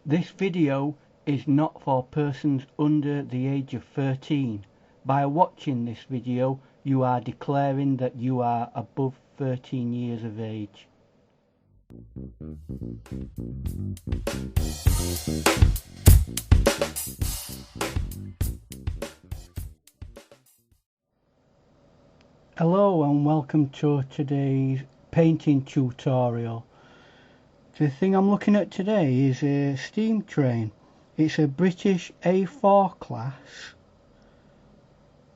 This video is not for persons under the age of 13. By watching this video, you are declaring that you are above 13 years of age. Hello and welcome to today's painting tutorial. The thing I'm looking at today is a steam train. It's a British A4 class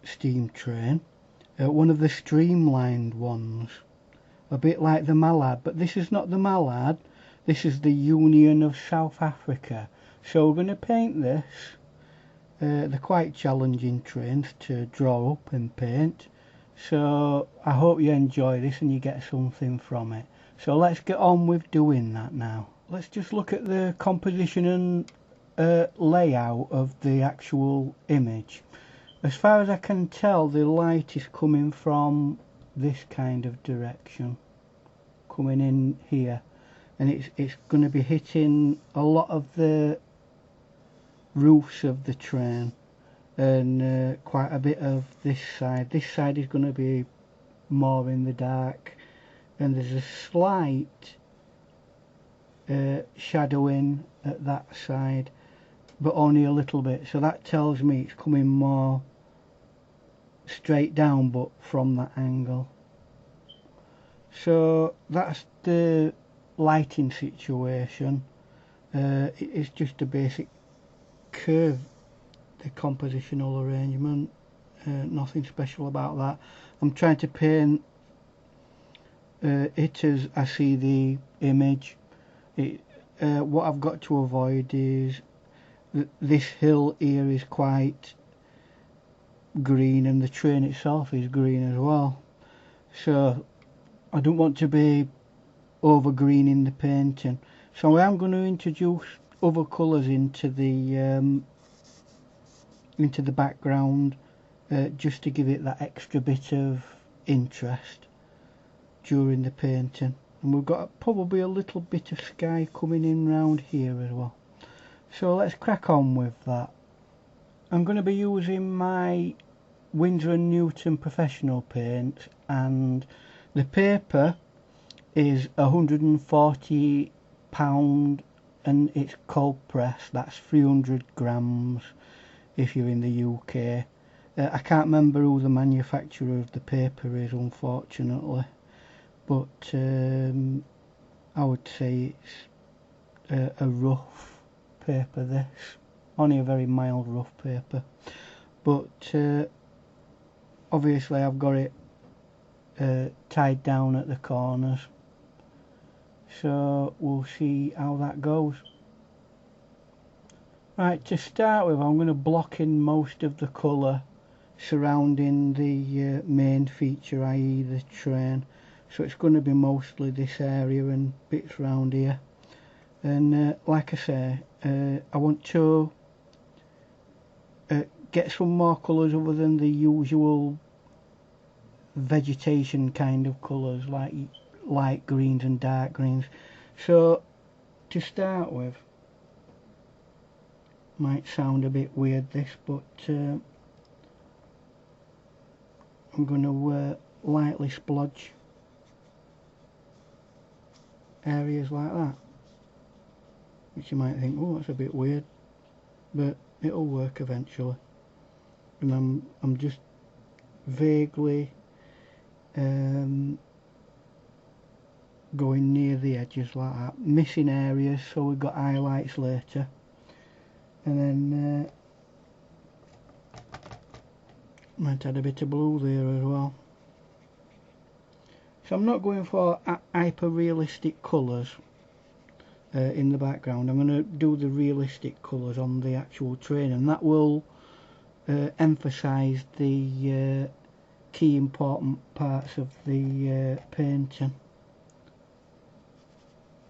steam train, one of the streamlined ones, a bit like the Mallard, but this is not the Mallard, this is the Union of South Africa. So we're going to paint this. They're quite challenging trains to draw up and paint, so I hope you enjoy this and you get something from it. So let's get on with doing that now. Let's just look at the composition and layout of the actual image. As far as I can tell, the light is coming from this kind of direction, coming in here, and it's going to be hitting a lot of the roofs of the train and quite a bit of this side. This side is going to be more in the dark, and there's a slight shadowing at that side, but only a little bit, so that tells me it's coming more straight down but from that angle. So that's the lighting situation. It's just a basic curve, the compositional arrangement, nothing special about that. I'm trying to paint it as I see the image. What I've got to avoid is this hill here is quite green and the train itself is green as well, so I don't want to be over green in the painting. So I am going to introduce other colours into the background, just to give it that extra bit of interest during the painting. And we've got probably a little bit of sky coming in round here as well. So let's crack on with that. I'm going to be using my Winsor & Newton professional paint, and the paper is £140 and it's cold press. That's 300 grams if you're in the UK. I can't remember who the manufacturer of the paper is, unfortunately, but I would say it's a rough paper, this, only a very mild rough paper, but obviously I've got it tied down at the corners, so we'll see how that goes. Right, to start with, I'm going to block in most of the colour surrounding the main feature, i.e. the train. So it's going to be mostly this area and bits around here. And like I say, I want to get some more colours other than the usual vegetation kind of colours, like light greens and dark greens. So to start with, might sound a bit weird this, but I'm going to lightly splodge areas like that, which you might think, oh, that's a bit weird, but it'll work eventually. And I'm just vaguely going near the edges like that, missing areas so we've got highlights later. And then might add a bit of blue there as well. So I'm not going for hyper realistic colours in the background. I'm going to do the realistic colours on the actual train, and that will emphasise the key important parts of the painting.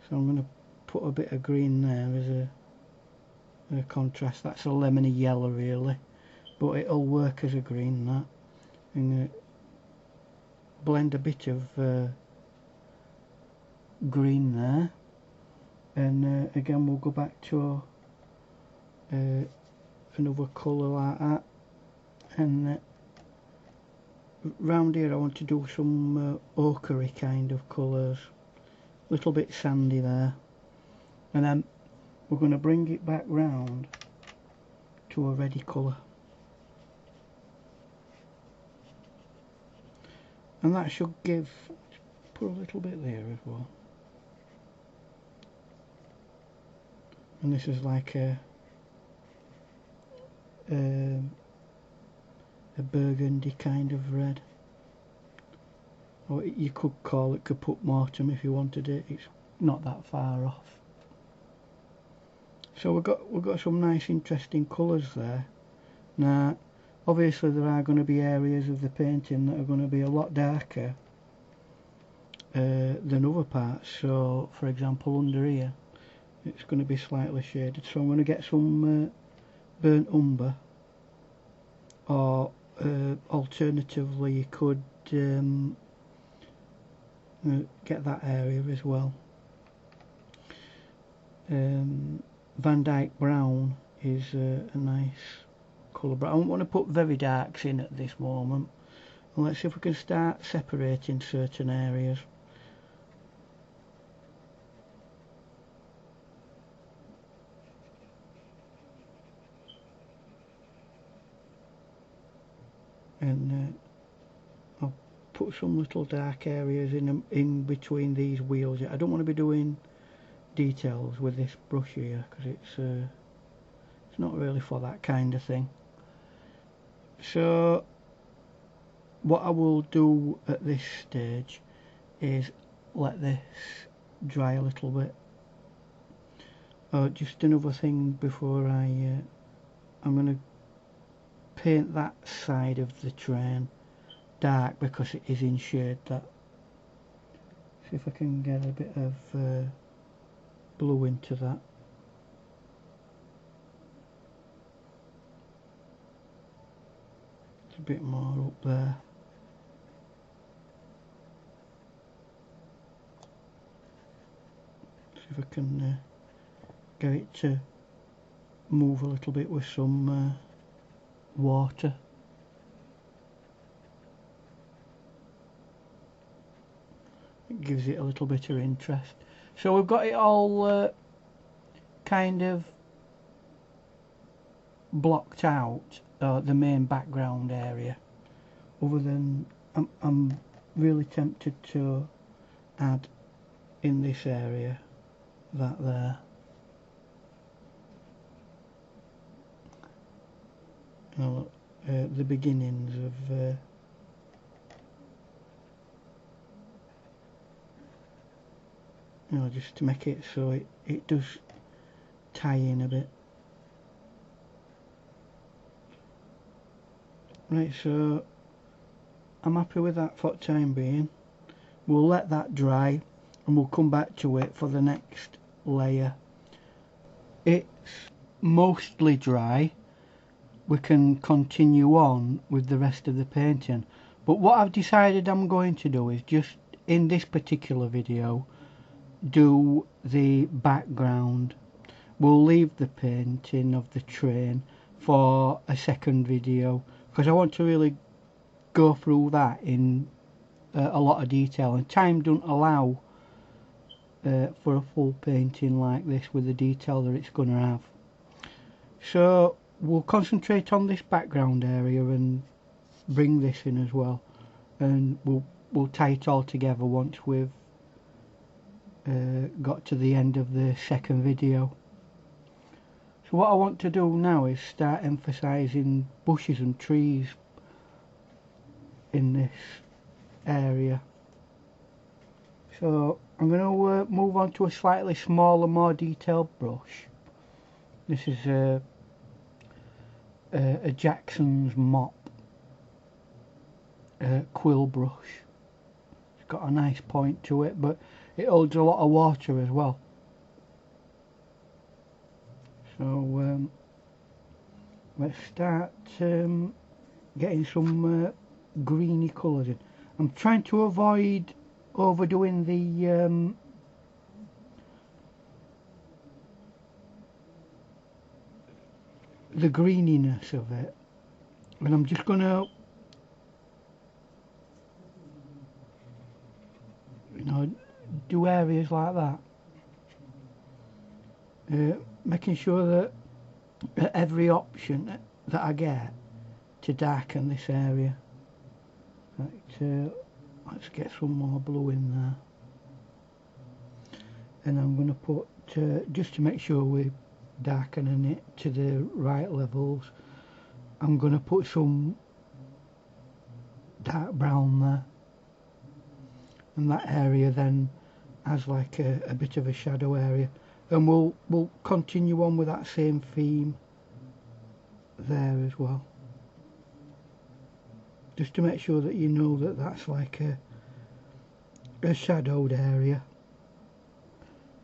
So I'm going to put a bit of green there as a contrast. That's a lemony yellow really, but it'll work as a green. That I'm going to blend a bit of green there, and again we'll go back to another colour like that, and round here I want to do some ochre-y kind of colours, a little bit sandy there, and then we're going to bring it back round to a reddy colour, and that should give, put a little bit there as well, and this is like a burgundy kind of red, or you could call it caput mortem if you wanted it. It's not that far off. So we've got some nice interesting colours there. Now obviously there are going to be areas of the painting that are going to be a lot darker than other parts. So for example under here it's going to be slightly shaded, so I'm going to get some burnt umber, or alternatively you could get that area as well. Van Dyke brown is a nice colour, but I don't want to put very darks in at this moment. And let's see if we can start separating certain areas. And I'll put some little dark areas in between these wheels. I don't want to be doing details with this brush here because it's not really for that kind of thing. So what I will do at this stage is let this dry a little bit. Just another thing before I'm going to paint that side of the train dark because it is in shade. That, see if I can get a bit of blue into that. It's a bit more up there. See if I can get it to move a little bit with some water. It gives it a little bit of interest. So we've got it all kind of blocked out, the main background area, other than I'm really tempted to add in this area that there. The beginnings of just to make it so it does tie in a bit. Right, so I'm happy with that for the time being. We'll let that dry and we'll come back to it for the next layer. It's mostly dry. We can continue on with the rest of the painting, but what I've decided I'm going to do is just in this particular video do the background. We'll leave the painting of the train for a second video because I want to really go through that in a lot of detail, and time don't allow for a full painting like this with the detail that it's going to have. So we'll concentrate on this background area and bring this in as well, and we'll tie it all together once we've got to the end of the second video. So what I want to do now is start emphasising bushes and trees in this area. So I'm going to move on to a slightly smaller, more detailed brush. This is a Jackson's mop quill brush. It's got a nice point to it, but it holds a lot of water as well. So let's start getting some greeny colours in. I'm trying to avoid overdoing the greeniness of it, and I'm just going to, you know, do areas like that, making sure that at every option that I get to darken this area. Right, let's get some more blue in there, and I'm going to put, just to make sure we're darkening it to the right levels, I'm going to put some dark brown there, and that area then has like a bit of a shadow area, and we'll continue on with that same theme there as well, just to make sure that you know that that's like a shadowed area.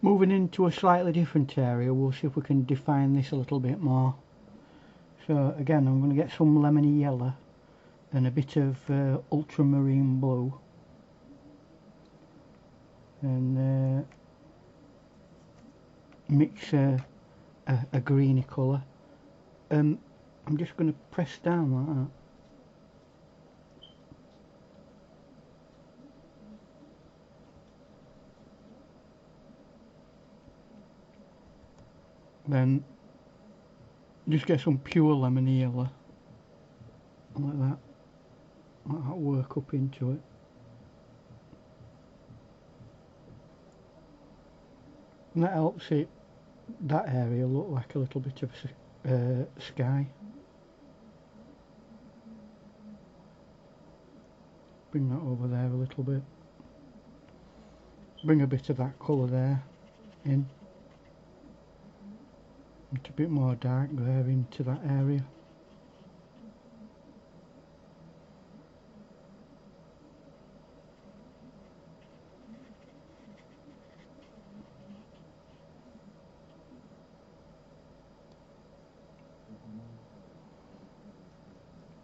Moving into a slightly different area, we'll see if we can define this a little bit more. So again, I'm going to get some lemony yellow and a bit of ultramarine blue, and mix a greeny colour. I'm just going to press down like that. Then just get some pure lemony yellow, like that. Let that work up into it. And that helps it, that area, look like a little bit of sky. Bring that over there a little bit. Bring a bit of that colour there in. And a bit more dark there into that area.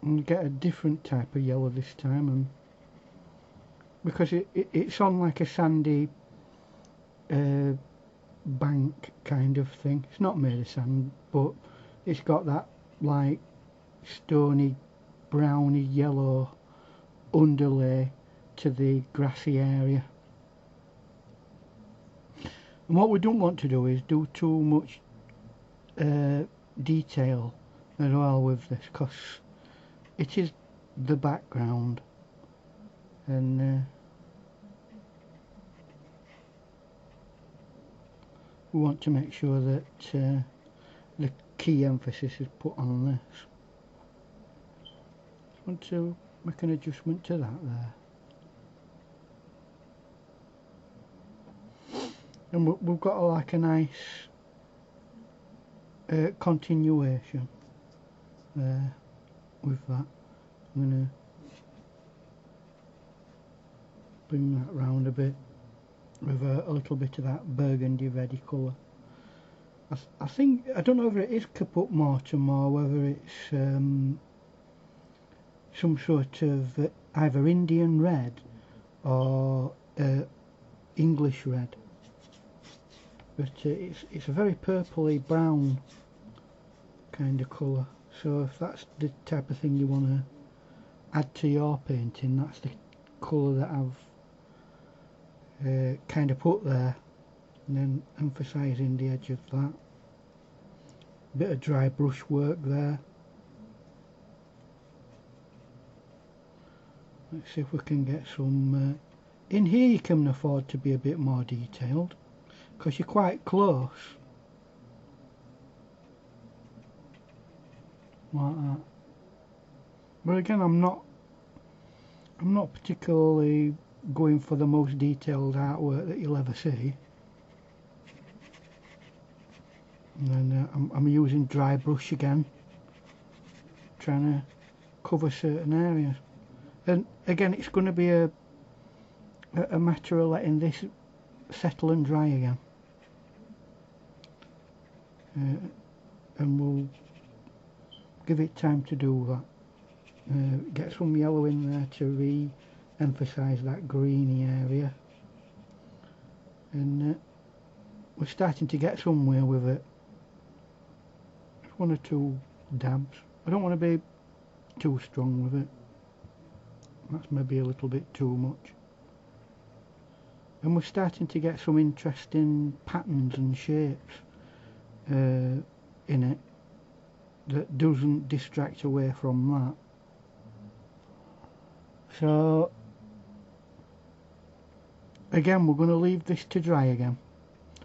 And get a different type of yellow this time, and because it's on like a sandy bank kind of thing. It's not made of sand, but it's got that like stony browny yellow underlay to the grassy area. And what we don't want to do is do too much detail as well with this, because it is the background, and we want to make sure that the key emphasis is put on this. I want to make an adjustment to that there. And we've got like a nice continuation there with that. I'm going to bring that round a bit with a little bit of that burgundy reddy colour. I think, I don't know whether it is caput mortuum or whether it's some sort of either Indian red or English red, but it's a very purpley brown kind of colour. So if that's the type of thing you want to add to your painting, that's the colour that I've kind of put there, and then emphasising the edge of that. Bit of dry brush work there. Let's see if we can get some in here. You can afford to be a bit more detailed because you're quite close, like that. But again, I'm not particularly going for the most detailed artwork that you'll ever see. And then I'm using dry brush again, trying to cover certain areas. And again, it's going to be a matter of letting this settle and dry again, and we'll give it time to do that. Get some yellow in there to re-emphasise that greeny area, and we're starting to get somewhere with it. One or two dabs. I don't want to be too strong with it. That's maybe a little bit too much. And we're starting to get some interesting patterns and shapes in it that doesn't distract away from that. So again, we're going to leave this to dry again,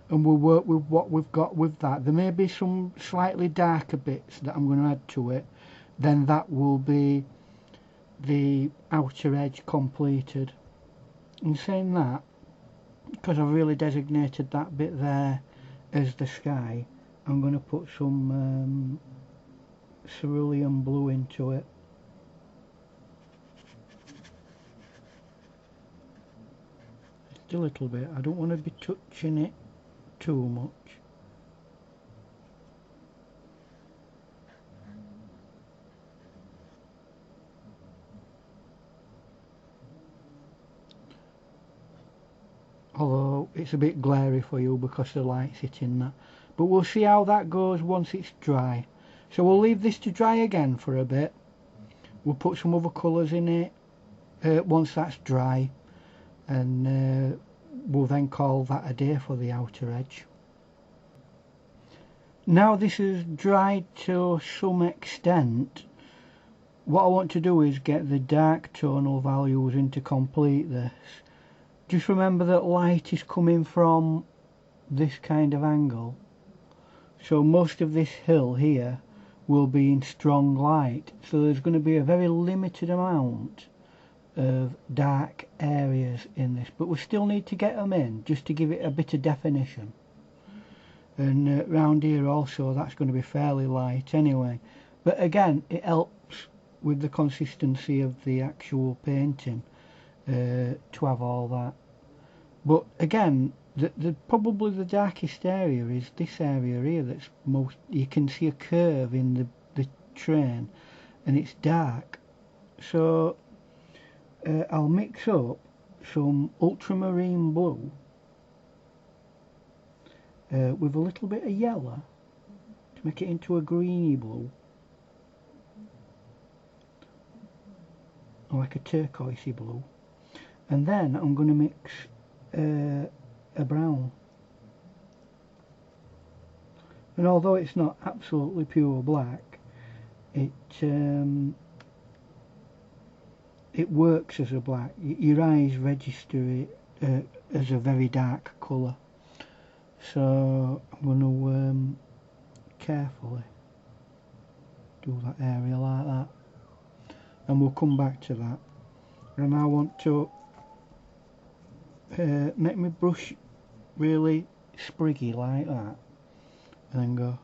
and we'll work with what we've got with that. There may be some slightly darker bits that I'm going to add to it. Then that will be the outer edge completed. In saying that, because I've really designated that bit there as the sky, I'm going to put some cerulean blue into it. Just a little bit. I don't want to be touching it too much. Although it's a bit glary for you because the light's hitting that. But we'll see how that goes once it's dry. So we'll leave this to dry again for a bit. We'll put some other colours in it once that's dry. And we'll then call that a day for the outer edge. Now this is dried to some extent. What I want to do is get the dark tonal values in to complete this. Just remember that light is coming from this kind of angle. So most of this hill here will be in strong light. So there's going to be a very limited amount of dark areas in this. But we still need to get them in just to give it a bit of definition. And round here also that's going to be fairly light anyway. But again, it helps with the consistency of the actual painting. To have all that. But again, probably the darkest area is this area here. That's most, you can see a curve in the train, and it's dark. So I'll mix up some ultramarine blue with a little bit of yellow to make it into a greeny blue, or like a turquoisey blue. And then I'm going to mix a brown. And although it's not absolutely pure black, it works as a black. Your eyes register it as a very dark colour. So I'm going to carefully do that area like that, and we'll come back to that. And I want to make my brush really spriggy like that, and then go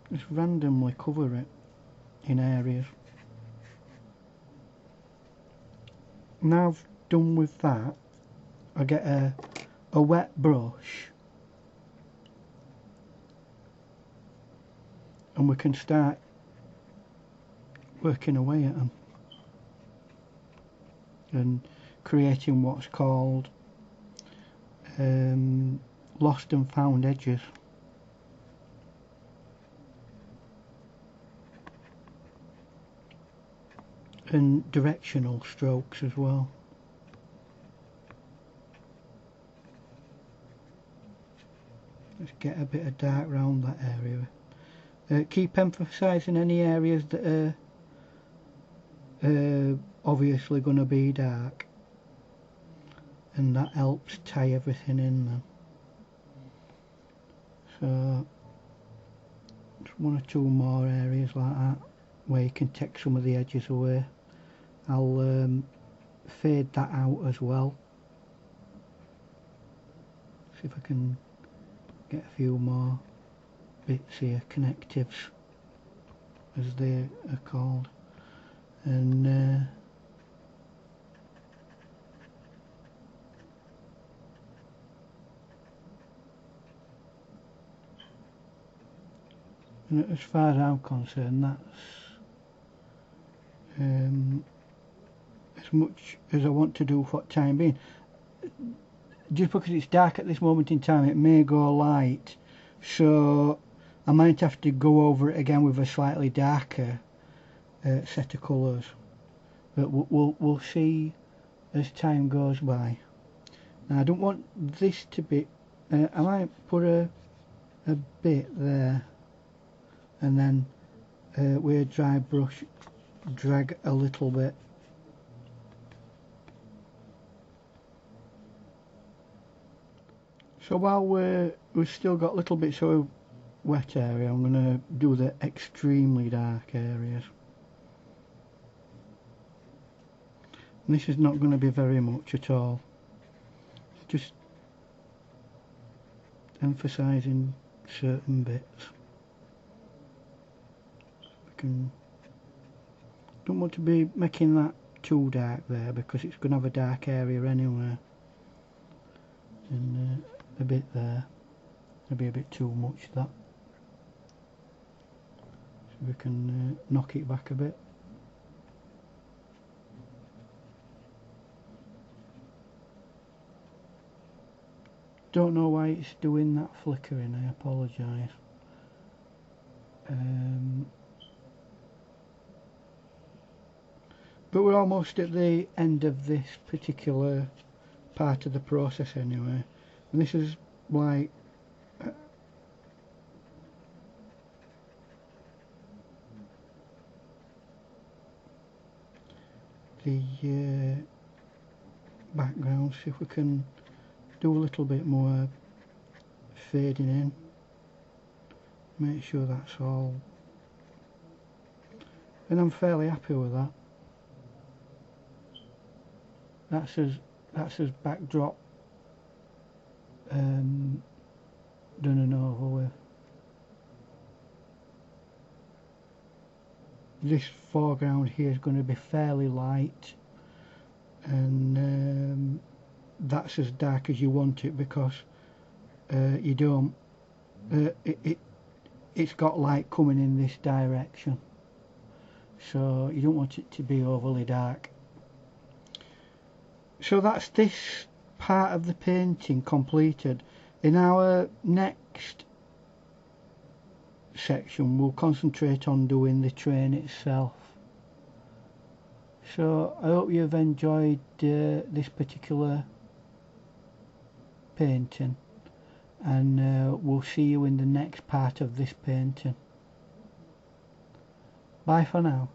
just randomly cover it in areas. Now I've done with that, I get a wet brush, and we can start working away at them and creating what's called lost and found edges. And directional strokes as well. Let's get a bit of dark around that area. Keep emphasising any areas that are obviously going to be dark, and that helps tie everything in then. So just one or two more areas like that where you can take some of the edges away. I'll fade that out as well. See if I can get a few more bits here, connectives as they are called. And as far as I'm concerned, that's as much as I want to do for the time being. just because it's dark at this moment in time, it may go light, so I might have to go over it again with a slightly darker set of colours, but we'll see as time goes by. Now I don't want this to be, I might put a bit there and then with a dry brush drag a little bit. So while we've still got little bits of wet area, I'm going to do the extremely dark areas. And this is not going to be very much at all, just emphasising certain bits. Don't want to be making that too dark there because it's going to have a dark area anyway. And a bit there, maybe a bit too much that. So we can knock it back a bit. Don't know why it's doing that flickering, I apologise. But we're almost at the end of this particular part of the process anyway, and this is like the background. See if we can do a little bit more fading in, make sure that's all, and I'm fairly happy with that. That's as backdrop done and over with. This foreground here is going to be fairly light, and that's as dark as you want it because you don't it's got light coming in this direction, so you don't want it to be overly dark. So that's this part of the painting completed. In our next section we'll concentrate on doing the train itself. So I hope you've enjoyed this particular painting, and we'll see you in the next part of this painting. Bye for now.